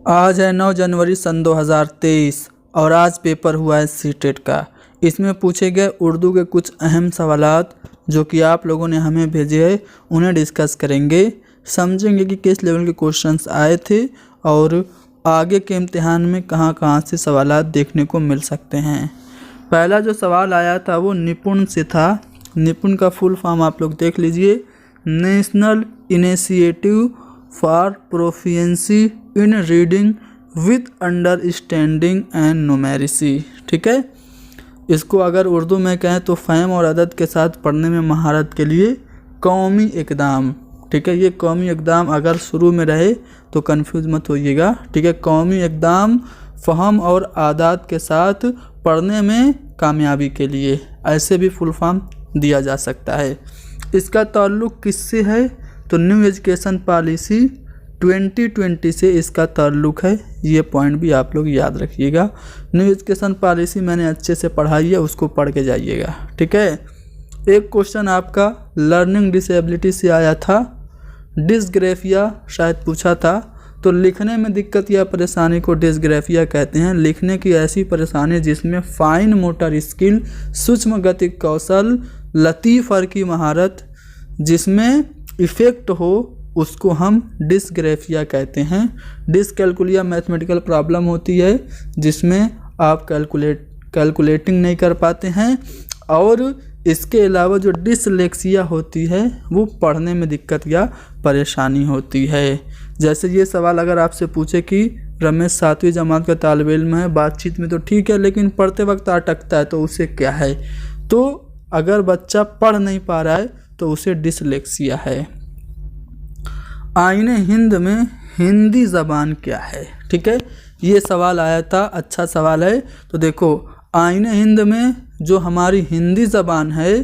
आज है 9 जनवरी सन 2023 और आज पेपर हुआ है सीटेट का। इसमें पूछे गए उर्दू के कुछ अहम सवालात जो कि आप लोगों ने हमें भेजे हैं, उन्हें डिस्कस करेंगे, समझेंगे कि किस लेवल के क्वेश्चंस आए थे और आगे के इम्तिहान में कहां कहां से सवालात देखने को मिल सकते हैं। पहला जो सवाल आया था वो निपुण से था। निपुण का फुल फॉर्म आप लोग देख लीजिए, national initiative for proficiency in reading with understanding and numeracy. ठीक है, इसको अगर उर्दू में कहें तो फ़हम और अदद के साथ पढ़ने में महारत के लिए कौमी इक़दाम। ठीक है, ये कौमी इक़दाम अगर शुरू में रहे तो कंफ्यूज मत होइएगा। ठीक है, कौमी इक़दाम फ़हम और आदात के साथ पढ़ने में कामयाबी के लिए, ऐसे भी फुल फॉर्म दिया जा सकता है। इसका ताल्लुक़ किससे है तो न्यू एजुकेशन पॉलिसी 2020 से इसका ताल्लुक़ है। ये पॉइंट भी आप लोग याद रखिएगा। न्यू एजुकेशन पॉलिसी मैंने अच्छे से पढ़ाई है, उसको पढ़ के जाइएगा। ठीक है, एक क्वेश्चन आपका लर्निंग डिसेबिलिटी से आया था, डिसग्राफिया शायद पूछा था। तो लिखने में दिक्कत या परेशानी को डिसग्राफिया कहते हैं। लिखने की ऐसी परेशानी जिसमें फाइन मोटर स्किल, सूक्ष्म गति कौशल, लतीफ़ की महारत जिसमें इफ़ेक्ट हो, उसको हम डिसग्राफिया कहते हैं। डिसकैलकुलिया मैथमेटिकल प्रॉब्लम होती है जिसमें आप कैलकुलेटिंग नहीं कर पाते हैं। और इसके अलावा जो डिसलेक्सिया होती है वो पढ़ने में दिक्कत या परेशानी होती है। जैसे ये सवाल अगर आपसे पूछे कि रमेश 7वीं जमात का तालिब इल्म है, बातचीत में तो ठीक है लेकिन पढ़ते वक्त अटकता है, तो उसे क्या है? तो अगर बच्चा पढ़ नहीं पा रहा है तो उसे डिसलेक्सिया है। आईने हिंद में हिंदी ज़बान क्या है? ठीक है, ये सवाल आया था, अच्छा सवाल है। तो देखो, आईने हिंद में जो हमारी हिंदी ज़बान है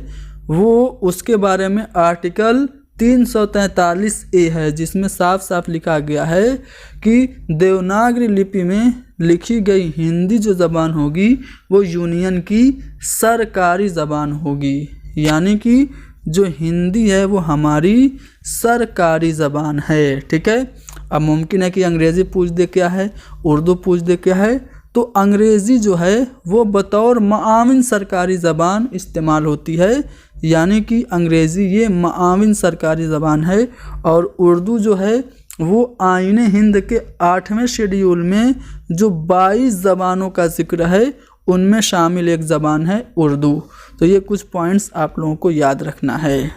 वो उसके बारे में आर्टिकल 343A है, जिसमें साफ साफ लिखा गया है कि देवनागरी लिपि में लिखी गई हिंदी जो ज़बान होगी वो यूनियन की सरकारी ज़बान होगी। यानी कि जो हिंदी है वो हमारी सरकारी ज़बान है। ठीक है, अब मुमकिन है कि अंग्रेज़ी पूछ दे क्या है, उर्दू पूछ दे क्या है। तो अंग्रेज़ी जो है वो बतौर माआविन सरकारी ज़बान इस्तेमाल होती है, यानी कि अंग्रेज़ी ये माआविन सरकारी ज़बान है। और उर्दू जो है वो आईने हिंद के 8वें शेड्यूल में जो 22 ज़बानों का जिक्र है उनमें शामिल एक ज़बान है उर्दू। तो ये कुछ पॉइंट्स आप लोगों को याद रखना है।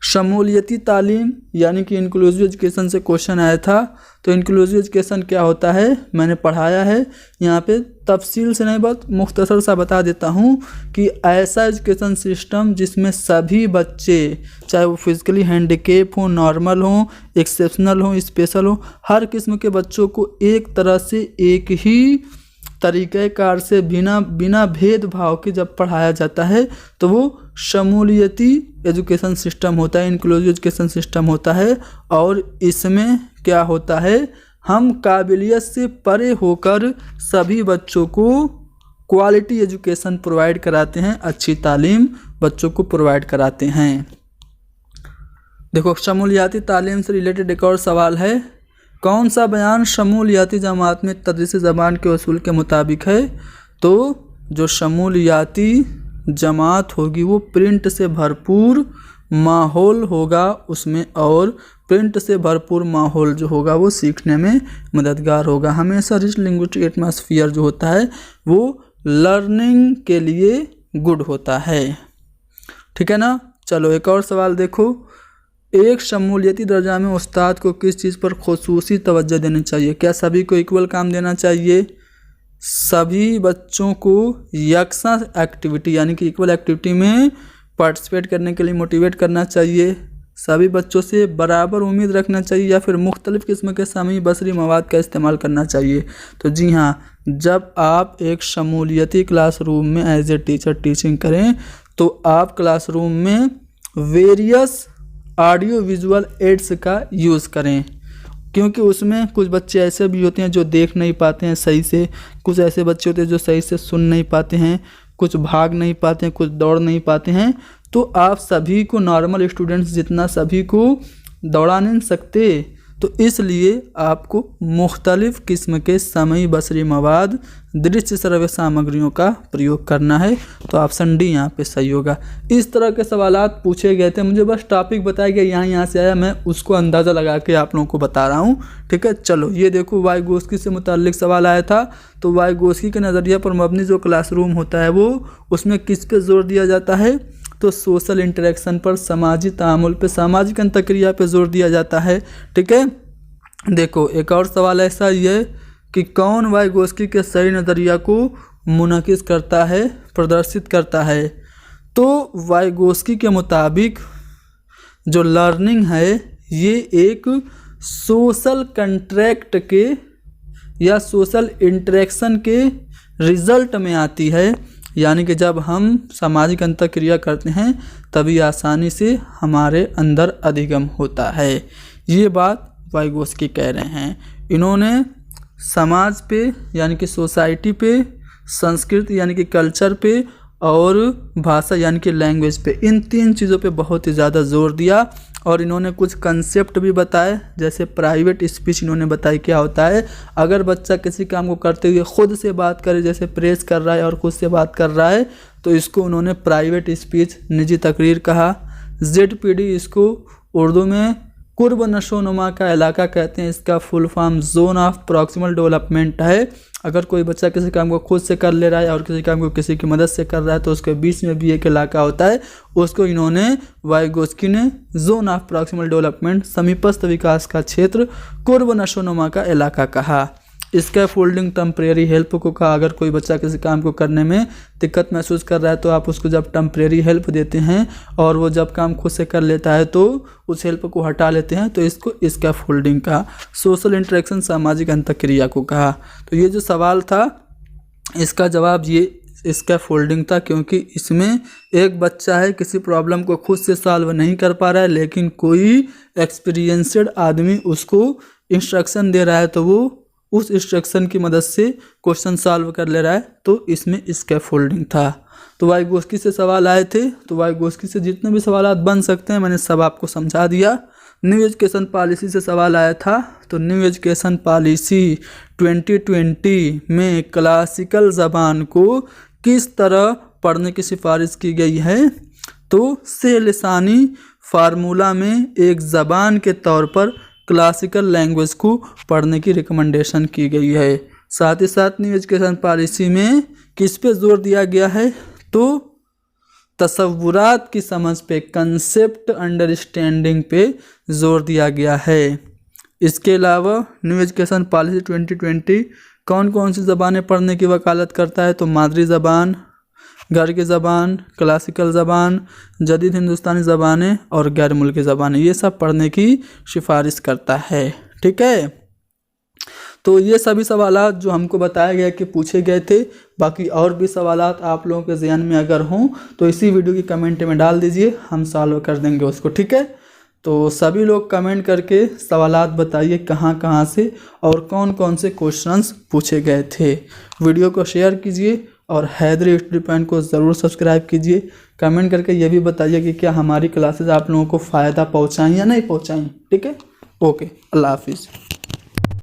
शमूलियती तालीम यानी कि इंक्लूसिव एजुकेशन से क्वेश्चन आया था। तो इंक्लूसिव एजुकेशन क्या होता है मैंने पढ़ाया है, यहाँ पे तफसील से नहीं बहुत मुख्तसर सा बता देता हूँ कि ऐसा एजुकेशन सिस्टम जिसमें सभी बच्चे, चाहे वो फिजिकली हैंडीकेप हो, नॉर्मल हो, एक्सेप्शनल हो, स्पेशल हो, हर किस्म के बच्चों को एक तरह से एक ही तरीक़ेकार से बिना भेदभाव के जब पढ़ाया जाता है तो वो शमूलियती एजुकेशन सिस्टम होता है, इंक्लूसिव एजुकेशन सिस्टम होता है। और इसमें क्या होता है, हम काबिलियत से परे होकर सभी बच्चों को क्वालिटी एजुकेशन प्रोवाइड कराते हैं, अच्छी तालीम बच्चों को प्रोवाइड कराते हैं। देखो, शमूलियाती तालीम से रिलेटेड एक और सवाल है, कौन सा बयान शमूलियाती जमात में तदरीस ज़बान के उसूल के मुताबिक है? तो जो शमूलियाती जमात होगी वो प्रिंट से भरपूर माहौल होगा उसमें, और प्रिंट से भरपूर माहौल जो होगा वो सीखने में मददगार होगा। हमेशा रिच लिंग्विस्टिक एटमॉस्फेयर जो होता है वो लर्निंग के लिए गुड होता है। ठीक है ना। चलो एक और सवाल देखो, एक शमूलियती दर्जा में उस्ताद को किस चीज़ पर खुसूसी तवज्जो देनी चाहिए? क्या सभी को इक्वल काम देना चाहिए? सभी बच्चों को यकसा एक्टिविटी यानी कि इक्वल एक्टिविटी में पार्टिसिपेट करने के लिए मोटिवेट करना चाहिए? सभी बच्चों से बराबर उम्मीद रखना चाहिए या फिर मुख्तलिफ़ किस्म के समी बसरी मवाद का इस्तेमाल करना चाहिए? तो जी हाँ, जब आप एक शमूलियती क्लासरूम में एज ए टीचर टीचिंग करें तो आप क्लासरूम में वेरियस ऑडियो विजुअल एड्स का यूज़ करें, क्योंकि उसमें कुछ बच्चे ऐसे भी होते हैं जो देख नहीं पाते हैं सही से, कुछ ऐसे बच्चे होते हैं जो सही से सुन नहीं पाते हैं, कुछ भाग नहीं पाते हैं, कुछ दौड़ नहीं पाते हैं। तो आप सभी को, नॉर्मल स्टूडेंट्स जितना सभी को दौड़ा नहीं सकते, तो इसलिए आपको मुख्तलिफ़ किस्म के समई बसरी मवाद, दृश्य श्रव्य सामग्रियों का प्रयोग करना है। तो ऑप्शन डी यहाँ पे सही होगा। इस तरह के सवालात पूछे गए थे, मुझे बस टॉपिक बताया गया यहाँ से आया, मैं उसको अंदाज़ा लगा के आप लोगों को बता रहा हूँ, ठीक है। चलो ये देखो वाइगोत्स्की से मुताल्लिक सवाल आया था। तो वाइगोत्स्की के नज़रिया पर मबनी जो क्लासरूम होता है वो उसमें किस पे जोर दिया जाता है? तो सोशल इंटरेक्शन पर, समाजी तामुल पे, सामाजिक अंतक्रिया पे जोर दिया जाता है, ठीक है। देखो एक और सवाल ऐसा ही है कि कौन वाइगोत्स्की के सही नज़रिया को मुनक़िस करता है, प्रदर्शित करता है? तो वाइगोत्स्की के मुताबिक जो लर्निंग है ये एक सोशल कंट्रैक्ट के या सोशल इंटरेक्शन के रिज़ल्ट में आती है, यानी कि जब हम सामाजिक अंतक्रिया करते हैं तभी आसानी से हमारे अंदर अधिगम होता है। ये बात वाइगोत्स्की कह रहे हैं। इन्होंने समाज पे यानी कि सोसाइटी पे, संस्कृति यानी कि कल्चर पे, और भाषा यानी कि लैंग्वेज पे, इन 3 चीज़ों पे बहुत ही ज़्यादा जोर दिया। और इन्होंने कुछ कंसेप्ट भी बताए, जैसे प्राइवेट स्पीच इन्होंने बताई क्या होता है। अगर बच्चा किसी काम को करते हुए खुद से बात करे, जैसे प्रेस कर रहा है और खुद से बात कर रहा है, तो इसको उन्होंने प्राइवेट स्पीच, निजी तकरीर कहा। ZPD इसको उर्दू में कुर्ब नशोनुमा का इलाका कहते हैं। इसका full form zone of proximal development है। अगर कोई बच्चा किसी काम को खुद से कर ले रहा है और किसी काम को किसी की मदद से कर रहा है तो उसके बीच में भी एक इलाका होता है, उसको इन्होंने वाइगोत्स्की ने जोन ऑफ प्रॉक्सिमल डेवलपमेंट, समीपस्थ विकास का क्षेत्र, कुर्ब नशोनुमा का इलाका कहा। इसका फोल्डिंग टेम्परेरी हेल्प को कहा। अगर कोई बच्चा किसी काम को करने में दिक्कत महसूस कर रहा है तो आप उसको जब टेम्परेरी हेल्प देते हैं और वो जब काम खुद से कर लेता है तो उस हेल्प को हटा लेते हैं, तो इसको इसका फोल्डिंग कहा। सोशल इंटरेक्शन, सामाजिक अंतक्रिया को कहा। तो ये जो सवाल था इसका जवाब ये इसका फोल्डिंग था, क्योंकि इसमें एक बच्चा है किसी प्रॉब्लम को खुद से सॉल्व नहीं कर पा रहा है, लेकिन कोई एक्सपीरियंस्ड आदमी उसको इंस्ट्रक्शन दे रहा है तो वो उस इंस्ट्रक्शन की मदद से क्वेश्चन सॉल्व कर ले रहा है, तो इसमें स्कैफोल्डिंग था। तो वाइगोत्स्की से सवाल आए थे, तो वाइगोत्स्की से जितने भी सवाल बन सकते हैं मैंने सब आपको समझा दिया। न्यू एजुकेशन पॉलिसी से सवाल आया था। तो न्यू एजुकेशन पॉलिसी 2020 में क्लासिकल ज़बान को किस तरह पढ़ने की सिफारिश की गई है? तो सेहलसानी फार्मूला में एक ज़बान के तौर पर क्लासिकल लैंग्वेज को पढ़ने की रिकमेंडेशन की गई है। साथ ही साथ न्यू एजुकेशन पॉलिसी में किस पे जोर दिया गया है? तो तसव्वुरात की समझ पे, कंसेप्ट अंडरस्टैंडिंग पे जोर दिया गया है। इसके अलावा न्यू एजुकेशन पॉलिसी 2020 कौन कौन सी ज़बानें पढ़ने की वकालत करता है? तो मादरी ज़बान, घर की ज़बान, क्लासिकल ज़बान, जदीद हिंदुस्तानी ज़बानें और गैर मुल्की ज़बानें, ये सब पढ़ने की सिफारिश करता है, ठीक है। तो ये सभी सवालात जो हमको बताया गया कि पूछे गए थे। बाकी और भी सवालात आप लोगों के ज़हन में अगर हों तो इसी वीडियो की कमेंट में डाल दीजिए, हम सॉल्व कर देंगे उसको, ठीक है। तो सभी लोग कमेंट करके सवालात बताइए कहाँ कहाँ से और कौन कौन से क्वेश्चंस पूछे गए थे। वीडियो को शेयर कीजिए और हैदरी स्टडी पॉइंट को ज़रूर सब्सक्राइब कीजिए। कमेंट करके ये भी बताइए कि क्या हमारी क्लासेस आप लोगों को फ़ायदा पहुँचाएँ या नहीं पहुँचाएँ, ठीक है। ओके, अल्लाह हाफिज़।